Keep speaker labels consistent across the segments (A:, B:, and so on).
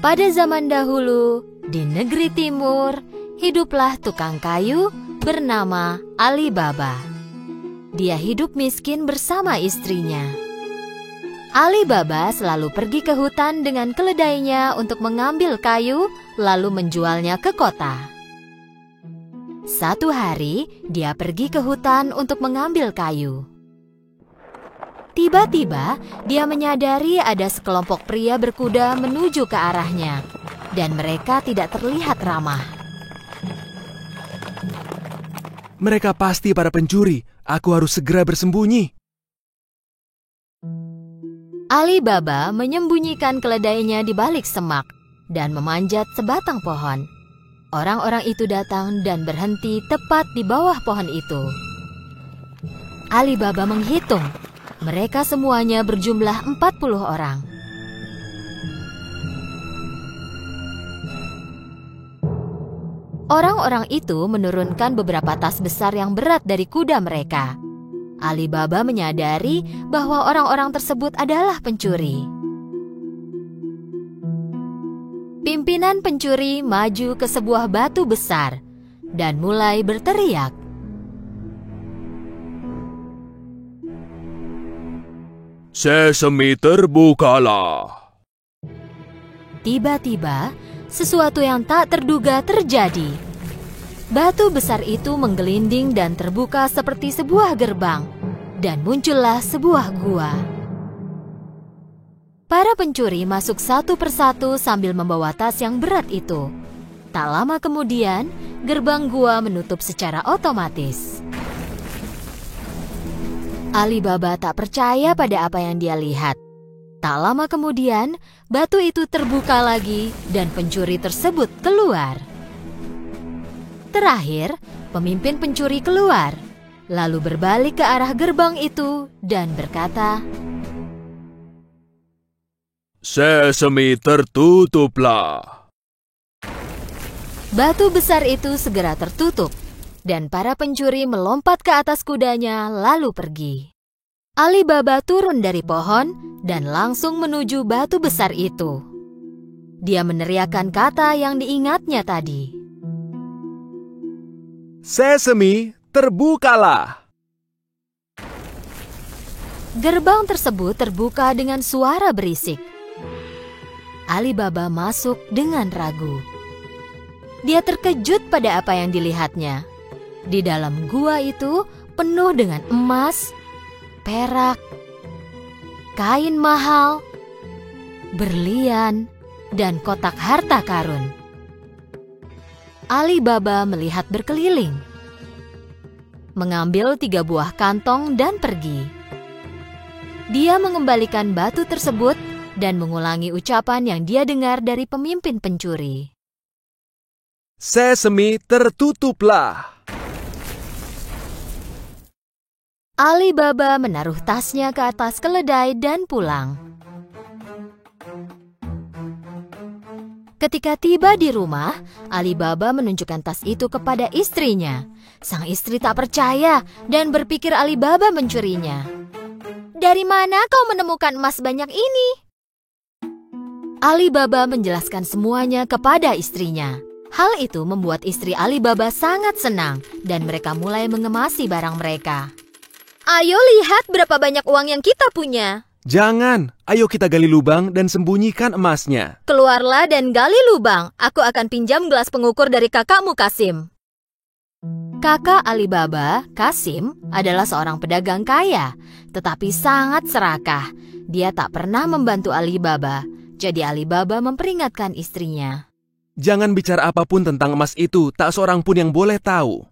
A: Pada zaman dahulu, di negeri timur, hiduplah tukang kayu bernama Ali Baba. Dia hidup miskin bersama istrinya. Ali Baba selalu pergi ke hutan dengan keledainya untuk mengambil kayu, lalu menjualnya ke kota. Satu hari, dia pergi ke hutan untuk mengambil kayu. Tiba-tiba, dia menyadari ada sekelompok pria berkuda menuju ke arahnya, dan mereka tidak terlihat ramah.
B: Mereka pasti para pencuri. Aku harus segera bersembunyi.
A: Ali Baba menyembunyikan keledainya di balik semak dan memanjat sebatang pohon. Orang-orang itu datang dan berhenti tepat di bawah pohon itu. Ali Baba menghitung. Mereka semuanya berjumlah 40 orang. Orang-orang itu menurunkan beberapa tas besar yang berat dari kuda mereka. Ali Baba menyadari bahwa orang-orang tersebut adalah pencuri. Pimpinan pencuri maju ke sebuah batu besar dan mulai berteriak.
B: Sesame terbukalah.
A: Tiba-tiba, sesuatu yang tak terduga terjadi. Batu besar itu menggelinding dan terbuka seperti sebuah gerbang, dan muncullah sebuah gua. Para pencuri masuk satu persatu sambil membawa tas yang berat itu. Tak lama kemudian, gerbang gua menutup secara otomatis. Ali Baba tak percaya pada apa yang dia lihat. Tak lama kemudian, batu itu terbuka lagi dan pencuri tersebut keluar. Terakhir, pemimpin pencuri keluar, lalu berbalik ke arah gerbang itu dan berkata,
B: Sesame tertutuplah.
A: Batu besar itu segera tertutup, dan para pencuri melompat ke atas kudanya lalu pergi. Ali Baba turun dari pohon dan langsung menuju batu besar itu. Dia meneriakkan kata yang diingatnya tadi.
B: Sesame, terbukalah.
A: Gerbang tersebut terbuka dengan suara berisik. Ali Baba masuk dengan ragu. Dia terkejut pada apa yang dilihatnya. Di dalam gua itu penuh dengan emas, perak, kain mahal, berlian, dan kotak harta karun. Ali Baba melihat berkeliling, mengambil 3 buah kantong dan pergi. Dia mengembalikan batu tersebut dan mengulangi ucapan yang dia dengar dari pemimpin pencuri.
B: Sesame tertutuplah.
A: Ali Baba menaruh tasnya ke atas keledai dan pulang. Ketika tiba di rumah, Ali Baba menunjukkan tas itu kepada istrinya. Sang istri tak percaya dan berpikir Ali Baba mencurinya. Dari mana kau menemukan emas banyak ini? Ali Baba menjelaskan semuanya kepada istrinya. Hal itu membuat istri Ali Baba sangat senang dan mereka mulai mengemasi barang mereka. Ayo lihat berapa banyak uang yang kita punya.
B: Jangan, ayo kita gali lubang dan sembunyikan emasnya.
A: Keluarlah dan gali lubang. Aku akan pinjam gelas pengukur dari kakakmu Kasim. Kakak Ali Baba, Kasim, adalah seorang pedagang kaya, tetapi sangat serakah. Dia tak pernah membantu Ali Baba, jadi Ali Baba memperingatkan istrinya.
B: Jangan bicara apapun tentang emas itu, tak seorang pun yang boleh tahu.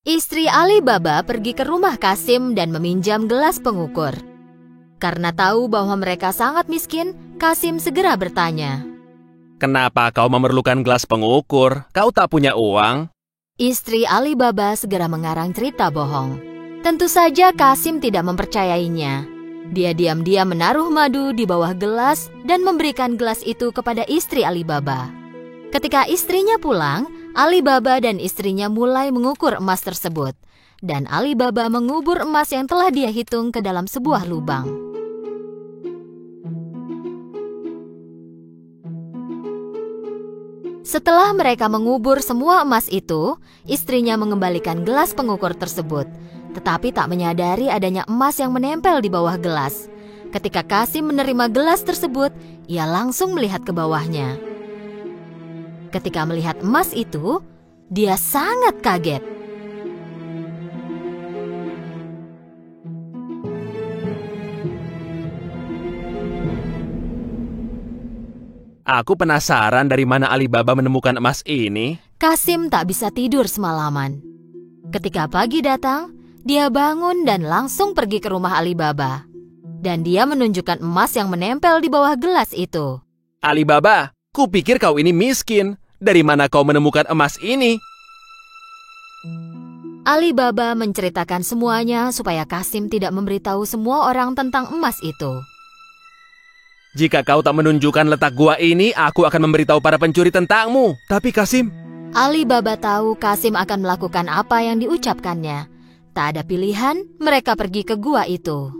A: Istri Ali Baba pergi ke rumah Kasim dan meminjam gelas pengukur. Karena tahu bahwa mereka sangat miskin, Kasim segera bertanya,
B: Kenapa kau memerlukan gelas pengukur? Kau tak punya uang?
A: Istri Ali Baba segera mengarang cerita bohong. Tentu saja Kasim tidak mempercayainya. Dia diam-diam menaruh madu di bawah gelas dan memberikan gelas itu kepada istri Ali Baba. Ketika istrinya pulang, Ali Baba dan istrinya mulai mengukur emas tersebut. Dan Ali Baba mengubur emas yang telah dia hitung ke dalam sebuah lubang. Setelah mereka mengubur semua emas itu, istrinya mengembalikan gelas pengukur tersebut, tetapi tak menyadari adanya emas yang menempel di bawah gelas. Ketika Kasim menerima gelas tersebut, ia langsung melihat ke bawahnya. Ketika melihat emas itu, dia sangat kaget.
B: Aku penasaran dari mana Alibaba menemukan emas ini.
A: Kasim tak bisa tidur semalaman. Ketika pagi datang, dia bangun dan langsung pergi ke rumah Alibaba. Dan dia menunjukkan emas yang menempel di bawah gelas itu.
B: Alibaba, kupikir kau ini miskin. Dari mana kau menemukan emas ini?
A: Alibaba menceritakan semuanya supaya Kasim tidak memberitahu semua orang tentang emas itu.
B: Jika kau tak menunjukkan letak gua ini, aku akan memberitahu para pencuri tentangmu. Tapi Kasim...
A: Alibaba tahu Kasim akan melakukan apa yang diucapkannya. Tak ada pilihan, mereka pergi ke gua itu.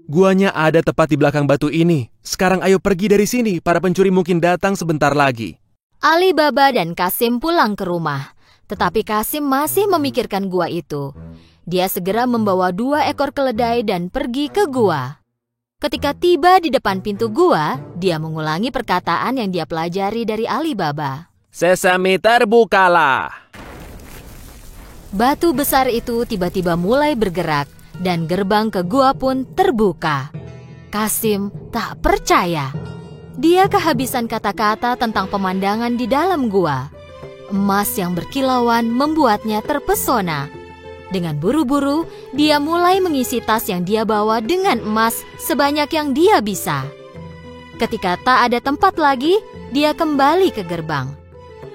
B: Guanya ada tepat di belakang batu ini. Sekarang ayo pergi dari sini, para pencuri mungkin datang sebentar lagi.
A: Alibaba dan Kasim pulang ke rumah. Tetapi Kasim masih memikirkan gua itu. Dia segera membawa 2 ekor keledai dan pergi ke gua. Ketika tiba di depan pintu gua, dia mengulangi perkataan yang dia pelajari dari Alibaba.
B: Sesame terbukalah.
A: Batu besar itu tiba-tiba mulai bergerak dan gerbang ke gua pun terbuka. Kasim tak percaya. Dia kehabisan kata-kata tentang pemandangan di dalam gua. Emas yang berkilauan membuatnya terpesona. Dengan buru-buru, dia mulai mengisi tas yang dia bawa dengan emas sebanyak yang dia bisa. Ketika tak ada tempat lagi, dia kembali ke gerbang.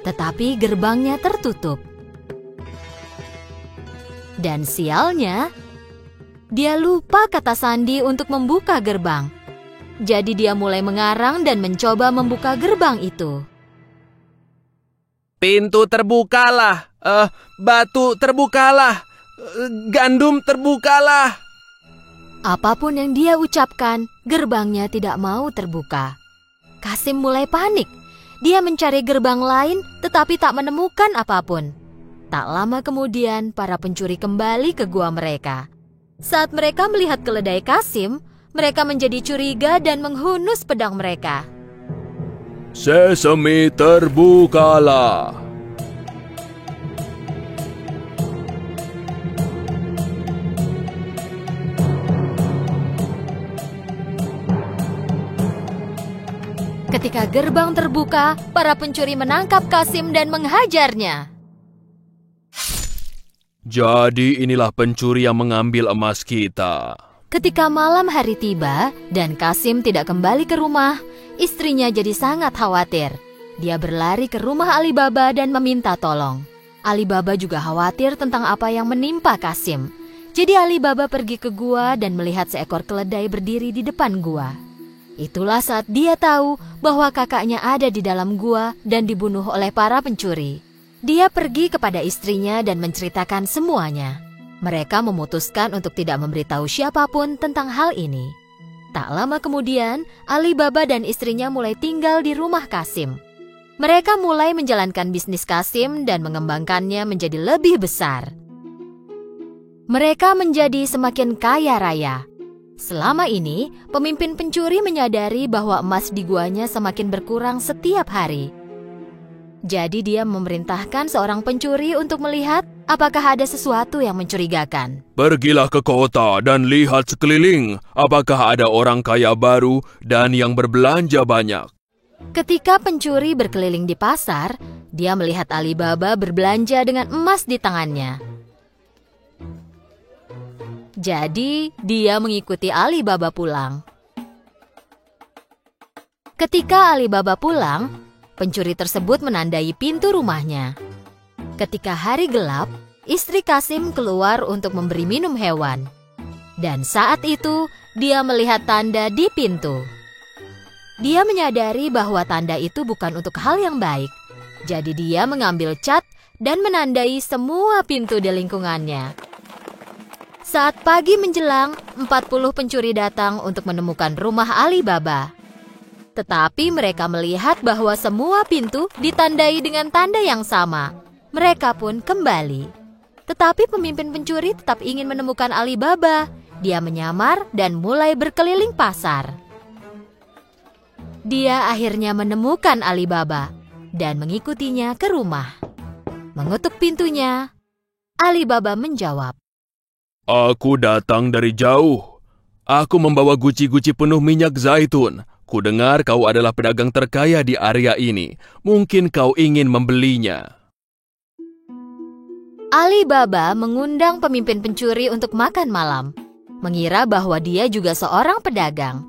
A: Tetapi gerbangnya tertutup. Dan sialnya, dia lupa kata sandi untuk membuka gerbang. Jadi dia mulai mengarang dan mencoba membuka gerbang itu.
B: Pintu terbukalah. Batu terbukalah. Gandum terbukalah.
A: Apapun yang dia ucapkan, gerbangnya tidak mau terbuka. Kasim mulai panik. Dia mencari gerbang lain tetapi tak menemukan apapun. Tak lama kemudian, para pencuri kembali ke gua mereka. Saat mereka melihat keledai Kasim, mereka menjadi curiga dan menghunus pedang mereka.
B: Sesame terbukalah.
A: Ketika gerbang terbuka, para pencuri menangkap Kasim dan menghajarnya.
B: Jadi inilah pencuri yang mengambil emas kita.
A: Ketika malam hari tiba dan Kasim tidak kembali ke rumah, istrinya jadi sangat khawatir. Dia berlari ke rumah Alibaba dan meminta tolong. Alibaba juga khawatir tentang apa yang menimpa Kasim. Jadi Alibaba pergi ke gua dan melihat seekor keledai berdiri di depan gua. Itulah saat dia tahu bahwa kakaknya ada di dalam gua dan dibunuh oleh para pencuri. Dia pergi kepada istrinya dan menceritakan semuanya. Mereka memutuskan untuk tidak memberitahu siapapun tentang hal ini. Tak lama kemudian, Alibaba dan istrinya mulai tinggal di rumah Kasim. Mereka mulai menjalankan bisnis Kasim dan mengembangkannya menjadi lebih besar. Mereka menjadi semakin kaya raya. Selama ini, pemimpin pencuri menyadari bahwa emas di guanya semakin berkurang setiap hari. Jadi dia memerintahkan seorang pencuri untuk melihat apakah ada sesuatu yang mencurigakan.
B: Pergilah ke kota dan lihat sekeliling, apakah ada orang kaya baru dan yang berbelanja banyak.
A: Ketika pencuri berkeliling di pasar, dia melihat Alibaba berbelanja dengan emas di tangannya. Jadi, dia mengikuti Alibaba pulang. Ketika Alibaba pulang, pencuri tersebut menandai pintu rumahnya. Ketika hari gelap, istri Kasim keluar untuk memberi minum hewan. Dan saat itu, dia melihat tanda di pintu. Dia menyadari bahwa tanda itu bukan untuk hal yang baik. Jadi dia mengambil cat dan menandai semua pintu di lingkungannya. Saat pagi menjelang, 40 pencuri datang untuk menemukan rumah Alibaba. Tetapi mereka melihat bahwa semua pintu ditandai dengan tanda yang sama. Mereka pun kembali. Tetapi pemimpin pencuri tetap ingin menemukan Ali Baba. Dia menyamar dan mulai berkeliling pasar. Dia akhirnya menemukan Ali Baba dan mengikutinya ke rumah. Mengetuk pintunya, Ali Baba menjawab,
B: Aku datang dari jauh. Aku membawa guci-guci penuh minyak zaitun. Kudengar kau adalah pedagang terkaya di area ini. Mungkin kau ingin membelinya.
A: Ali Baba mengundang pemimpin pencuri untuk makan malam, mengira bahwa dia juga seorang pedagang.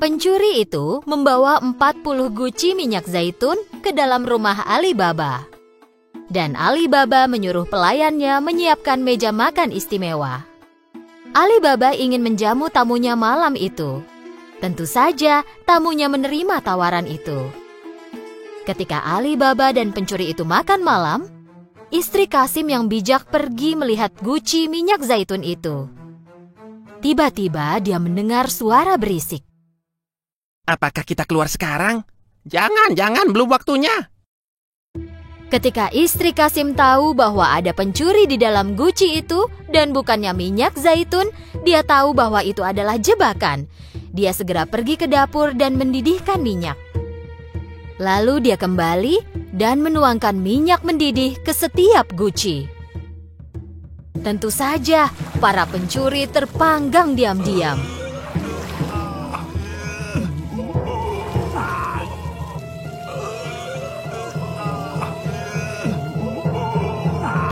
A: Pencuri itu membawa 40 guci minyak zaitun ke dalam rumah Ali Baba. Dan Ali Baba menyuruh pelayannya menyiapkan meja makan istimewa. Ali Baba ingin menjamu tamunya malam itu. Tentu saja tamunya menerima tawaran itu. Ketika Ali Baba dan pencuri itu makan malam, istri Kasim yang bijak pergi melihat guci minyak zaitun itu. Tiba-tiba dia mendengar suara berisik.
C: Apakah kita keluar sekarang? Jangan, belum waktunya.
A: Ketika istri Kasim tahu bahwa ada pencuri di dalam guci itu dan bukannya minyak zaitun, dia tahu bahwa itu adalah jebakan. Dia segera pergi ke dapur dan mendidihkan minyak. Lalu dia kembali dan menuangkan minyak mendidih ke setiap guci. Tentu saja, para pencuri terpanggang diam-diam.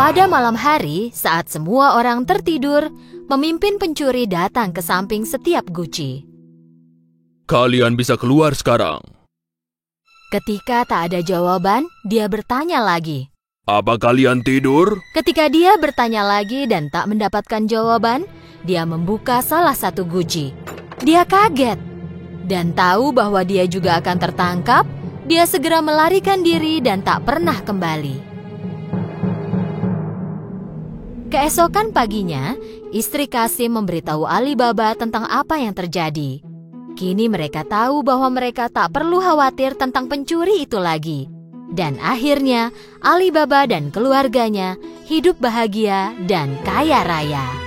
A: Pada malam hari, saat semua orang tertidur, pemimpin pencuri datang ke samping setiap guci.
B: Kalian bisa keluar sekarang.
A: Ketika tak ada jawaban, dia bertanya lagi.
B: Apa kalian tidur?
A: Ketika dia bertanya lagi dan tak mendapatkan jawaban, dia membuka salah satu guci. Dia kaget dan tahu bahwa dia juga akan tertangkap. Dia segera melarikan diri dan tak pernah kembali. Keesokan paginya, istri Kasim memberitahu Ali Baba tentang apa yang terjadi. Kini mereka tahu bahwa mereka tak perlu khawatir tentang pencuri itu lagi. Dan akhirnya, Ali Baba dan keluarganya hidup bahagia dan kaya raya.